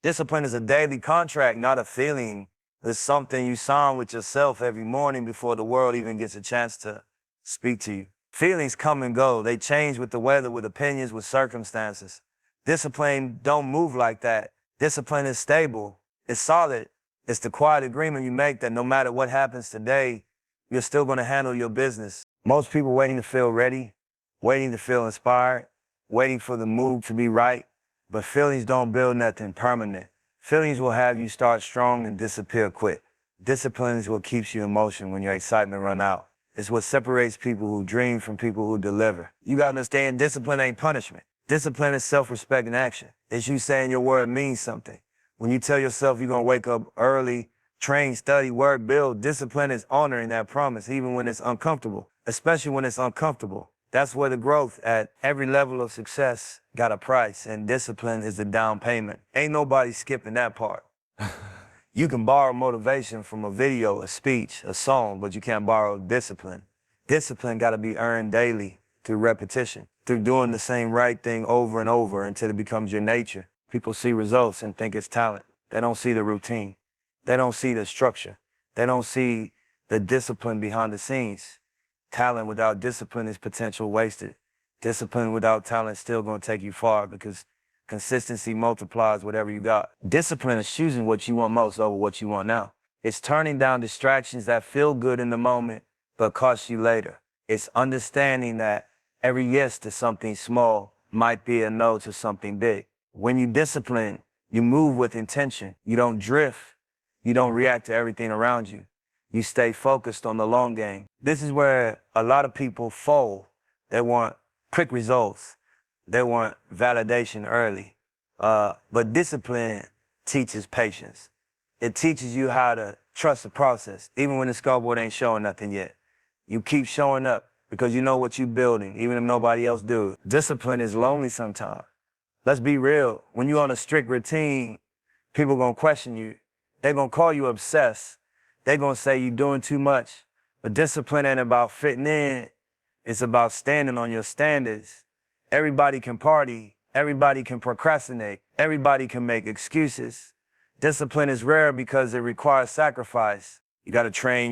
Discipline is a daily contract, not a feeling. It's something you sign with yourself every morning before the world even gets a chance to speak to you. Feelings come and go. They change with the weather, with opinions, with circumstances. Discipline don't move like that. Discipline is stable. It's solid. It's the quiet agreement you make that no matter what happens today, you're still going to handle your business. Most people waiting to feel ready, waiting to feel inspired, waiting for the mood to be right. But feelings don't build nothing permanent. Feelings will have you start strong and disappear quick. Discipline is what keeps you in motion when your excitement run out. It's what separates people who dream from people who deliver. You gotta understand, discipline ain't punishment. Discipline is self-respect in action. It's you saying your word means something. When you tell yourself you're gonna wake up early, train, study, work, build, discipline is honoring that promise, even when it's uncomfortable, especially when it's uncomfortable. That's where the growth at every level of success got a price, and discipline is the down payment. Ain't nobody skipping that part. You can borrow motivation from a video, a speech, a song, but you can't borrow discipline. Discipline got to be earned daily through repetition, through doing the same right thing over and over until it becomes your nature. People see results and think it's talent. They don't see the routine. They don't see the structure. They don't see the discipline behind the scenes. Talent without discipline is potential wasted. Discipline without talent is still going to take you far because consistency multiplies whatever you got. Discipline is choosing what you want most over what you want now. It's turning down distractions that feel good in the moment but cost you later. It's understanding that every yes to something small might be a no to something big. When you discipline, you move with intention. You don't drift. You don't react to everything around you. You stay focused on the long game. This is where a lot of people fold. They want quick results. They want validation early. But discipline teaches patience. It teaches you how to trust the process, even when the scoreboard ain't showing nothing yet. You keep showing up because you know what you're building, even if nobody else do. Discipline is lonely sometimes. Let's be real. When you're on a strict routine, people gonna question you. They're gonna call you obsessed. They're gonna say you're doing too much. But discipline ain't about fitting in. It's about standing on your standards. Everybody can party. Everybody can procrastinate. Everybody can make excuses. Discipline is rare because it requires sacrifice. You gotta train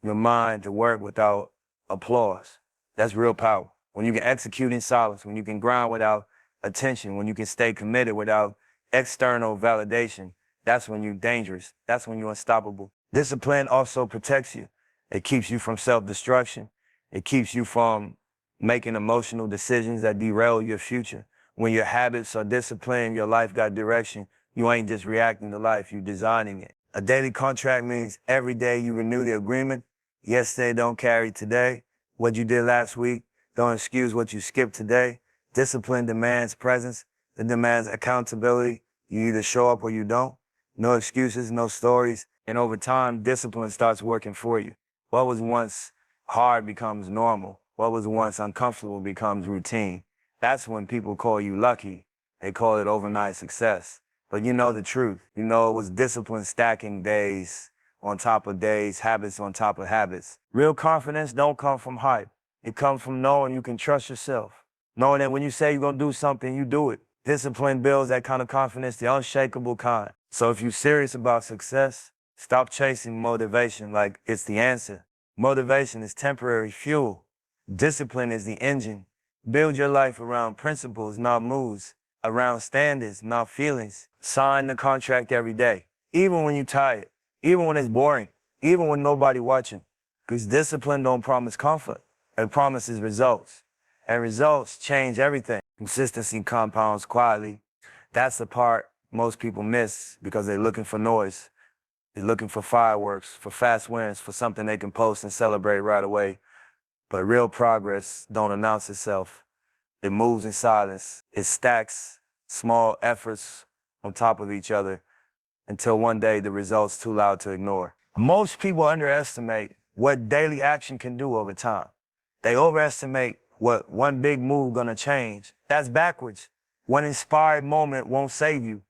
your mind to work without applause. That's real power. When you can execute in silence, when you can grind without attention, when you can stay committed without external validation, that's when you're dangerous. That's when you're unstoppable. Discipline also protects you. It keeps you from self-destruction. It keeps you from making emotional decisions that derail your future. When your habits are disciplined, your life got direction, you ain't just reacting to life, you're designing it. A daily contract means every day you renew the agreement. Yesterday don't carry today. What you did last week don't excuse what you skipped today. Discipline demands presence. It demands accountability. You either show up or you don't. No excuses, no stories. And over time, discipline starts working for you. What was once hard becomes normal. What was once uncomfortable becomes routine. That's when people call you lucky. They call it overnight success. But you know the truth. You know it was discipline stacking days on top of days, habits on top of habits. Real confidence don't come from hype. It comes from knowing you can trust yourself. Knowing that when you say you're gonna do something, you do it. Discipline builds that kind of confidence, the unshakable kind. So if you're serious about success, stop chasing motivation like it's the answer. Motivation is temporary fuel. Discipline is the engine. Build your life around principles, not moods, around standards, not feelings. Sign the contract every day, even when you're tired, even when it's boring, even when nobody watching. Because discipline don't promise comfort. It promises results. And results change everything. Consistency compounds quietly. That's the part most people miss because they're looking for noise. They're looking for fireworks, for fast wins, for something they can post and celebrate right away. But real progress don't announce itself. It moves in silence. It stacks small efforts on top of each other until one day the result's too loud to ignore. Most people underestimate what daily action can do over time. They overestimate what one big move gonna change. That's backwards. One inspired moment won't save you.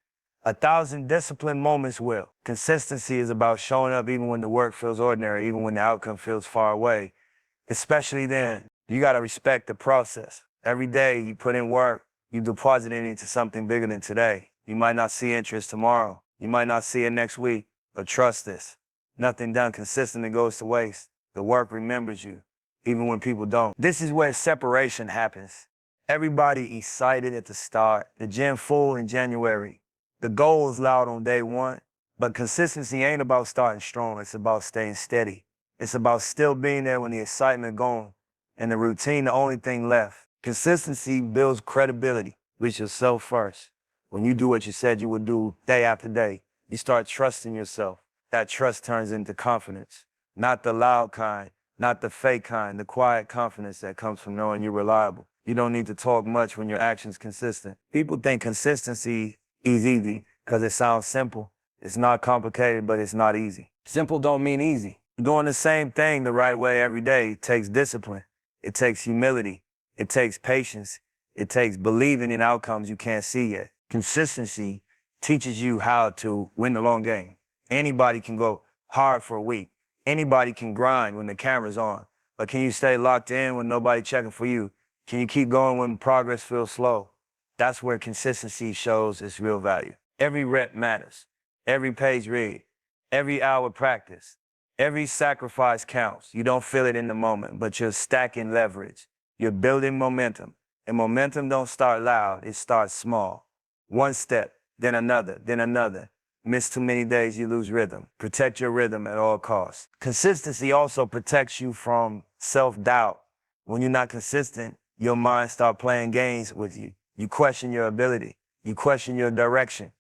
1,000 disciplined moments will. Consistency is about showing up even when the work feels ordinary, even when the outcome feels far away. Especially then, you gotta respect the process. Every day you put in work, you deposit it into something bigger than today. You might not see interest tomorrow. You might not see it next week, but trust this. Nothing done consistently goes to waste. The work remembers you, even when people don't. This is where separation happens. Everybody excited at the start, the gym full in January. The goal is loud on day one, but consistency ain't about starting strong. It's about staying steady. It's about still being there when the excitement gone and the routine the only thing left. Consistency builds credibility with yourself first. When you do what you said you would do day after day, you start trusting yourself. That trust turns into confidence. Not the loud kind, not the fake kind, the quiet confidence that comes from knowing you're reliable. You don't need to talk much when your action's consistent. People think consistency is easy because it sounds simple. It's not complicated, but it's not easy. Simple don't mean easy. Doing the same thing the right way every day takes discipline. It takes humility. It takes patience. It takes believing in outcomes you can't see yet. Consistency teaches you how to win the long game. Anybody can go hard for a week. Anybody can grind when the camera's on. But can you stay locked in when nobody's checking for you? Can you keep going when progress feels slow? That's where consistency shows its real value. Every rep matters. Every page read. Every hour practice. Every sacrifice counts. You don't feel it in the moment, but you're stacking leverage. You're building momentum. And momentum don't start loud, it starts small. One step, then another, then another. Miss too many days, you lose rhythm. Protect your rhythm at all costs. Consistency also protects you from self-doubt. When you're not consistent, your mind starts playing games with you. You question your ability. You question your direction.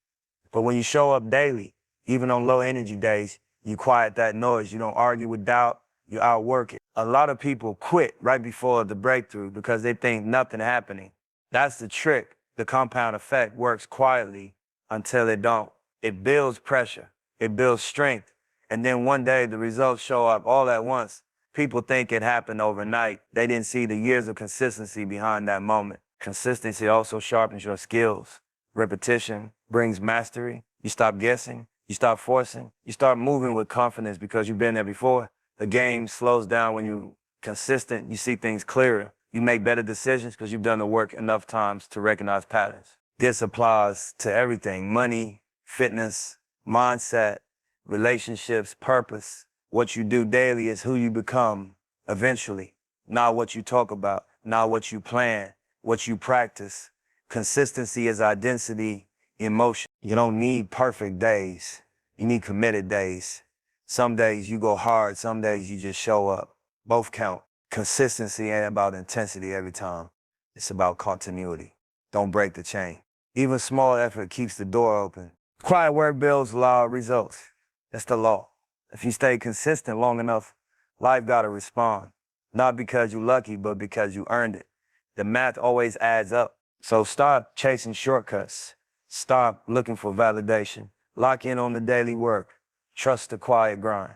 But when you show up daily, even on low energy days, you quiet that noise. You don't argue with doubt, you outwork it. A lot of people quit right before the breakthrough because they think nothing happening. That's the trick. The compound effect works quietly until it don't. It builds pressure, it builds strength, and then one day the results show up all at once. People think it happened overnight. They didn't see the years of consistency behind that moment. Consistency also sharpens your skills. Repetition brings mastery. You stop guessing, you stop forcing, you start moving with confidence because you've been there before. The game slows down when you're consistent. You see things clearer. You make better decisions because you've done the work enough times to recognize patterns. This applies to everything: money, fitness, mindset, relationships, purpose. What you do daily is who you become eventually, not what you talk about, not what you plan, what you practice. Consistency is identity in motion. You don't need perfect days. You need committed days. Some days you go hard, some days you just show up. Both count. Consistency ain't about intensity every time. It's about continuity. Don't break the chain. Even small effort keeps the door open. Quiet work builds loud results. That's the law. If you stay consistent long enough, life gotta respond. Not because you're lucky, but because you earned it. The math always adds up. So stop chasing shortcuts. Stop looking for validation. Lock in on the daily work. Trust the quiet grind.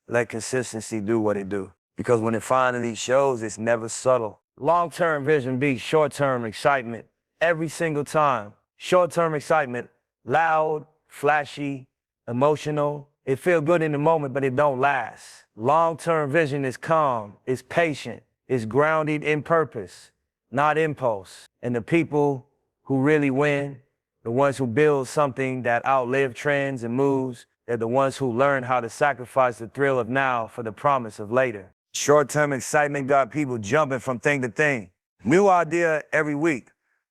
Let consistency do what it do. Because when it finally shows, it's never subtle. Long-term vision beats short-term excitement every single time. Short-term excitement, loud, flashy, emotional. It feels good in the moment, but it don't last. Long-term vision is calm, is patient, is grounded in purpose, not impulse. And the people who really win, the ones who build something that outlive trends and moves, they're the ones who learn how to sacrifice the thrill of now for the promise of later. Short-term excitement got people jumping from thing to thing. New idea every week,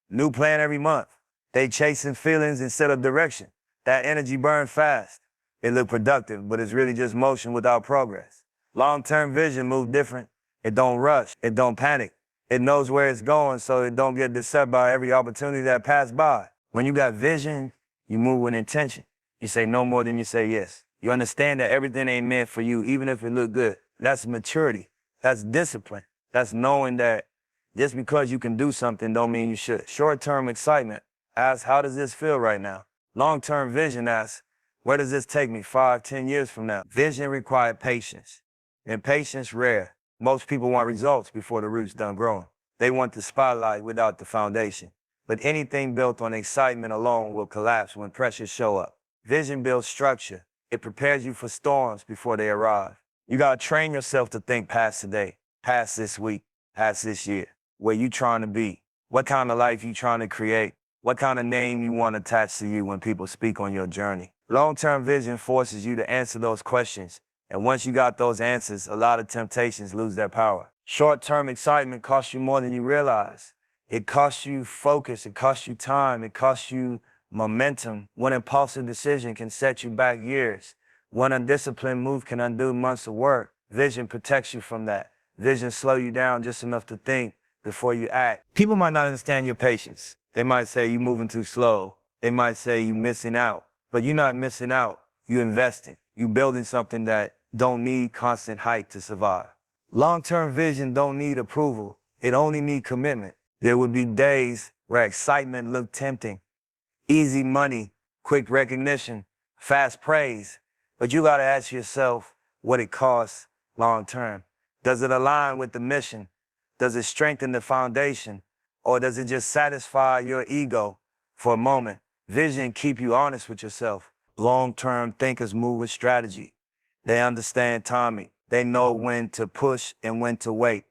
new plan every month. They chasing feelings instead of direction. That energy burns fast. It look productive, but it's really just motion without progress. Long-term vision move different. It don't rush. It don't panic. It knows where it's going, so it don't get disturbed by every opportunity that pass by. When you got vision, you move with intention. You say no more than you say yes. You understand that everything ain't meant for you, even if it look good. That's maturity. That's discipline. That's knowing that just because you can do something don't mean you should. Short-term excitement asks, how does this feel right now? Long-term vision asks, where does this take me 5, 10 years from now? Vision requires patience, and patience rare. Most people want results before the roots done growing. They want the spotlight without the foundation. But anything built on excitement alone will collapse when pressures show up. Vision builds structure. It prepares you for storms before they arrive. You gotta train yourself to think past today, past this week, past this year. Where you trying to be? What kind of life you trying to create? What kind of name you want attached to you when people speak on your journey? Long-term vision forces you to answer those questions. And once you got those answers, a lot of temptations lose their power. Short-term excitement costs you more than you realize. It costs you focus, it costs you time, it costs you momentum. One impulsive decision can set you back years. One undisciplined move can undo months of work. Vision protects you from that. Vision slows you down just enough to think before you act. People might not understand your patience. They might say you're moving too slow. They might say you're missing out. But you're not missing out. You're investing. You're building something that don't need constant hype to survive. Long-term vision don't need approval. It only needs commitment. There would be days where excitement looked tempting. Easy money, quick recognition, fast praise. But you gotta ask yourself what it costs long-term. Does it align with the mission? Does it strengthen the foundation? Or does it just satisfy your ego for a moment? Vision keep you honest with yourself. Long-term thinkers move with strategy. They understand timing. They know when to push and when to wait.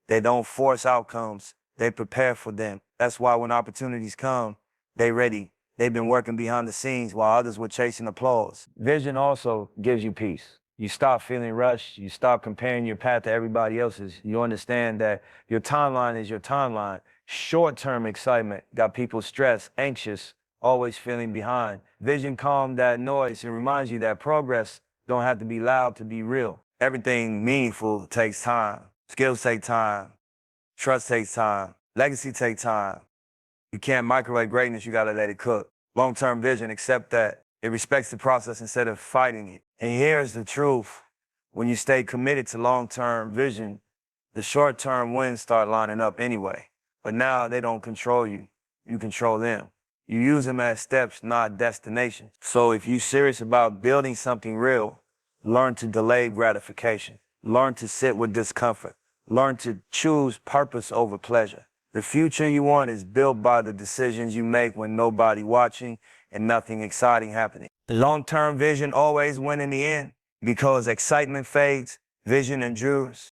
They don't force outcomes. They prepare for them. That's why when opportunities come, they ready. They've been working behind the scenes while others were chasing applause. Vision also gives you peace. You stop feeling rushed. You stop comparing your path to everybody else's. You understand that your timeline is your timeline. Short-term excitement got people stressed, anxious, always feeling behind. Vision calms that noise and reminds you that progress don't have to be loud to be real. Everything meaningful takes time. Skills take time. Trust takes time. Legacy takes time. You can't microwave greatness, you gotta let it cook. Long-term vision, accept that. It respects the process instead of fighting it. And here's the truth. When you stay committed to long-term vision, the short-term wins start lining up anyway. But now they don't control you. You control them. You use them as steps, not destinations. So if you're serious about building something real, learn to delay gratification. Learn to sit with discomfort. Learn to choose purpose over pleasure. The future you want is built by the decisions you make when nobody watching and nothing exciting happening. Long-term vision always wins in the end because excitement fades, vision endures.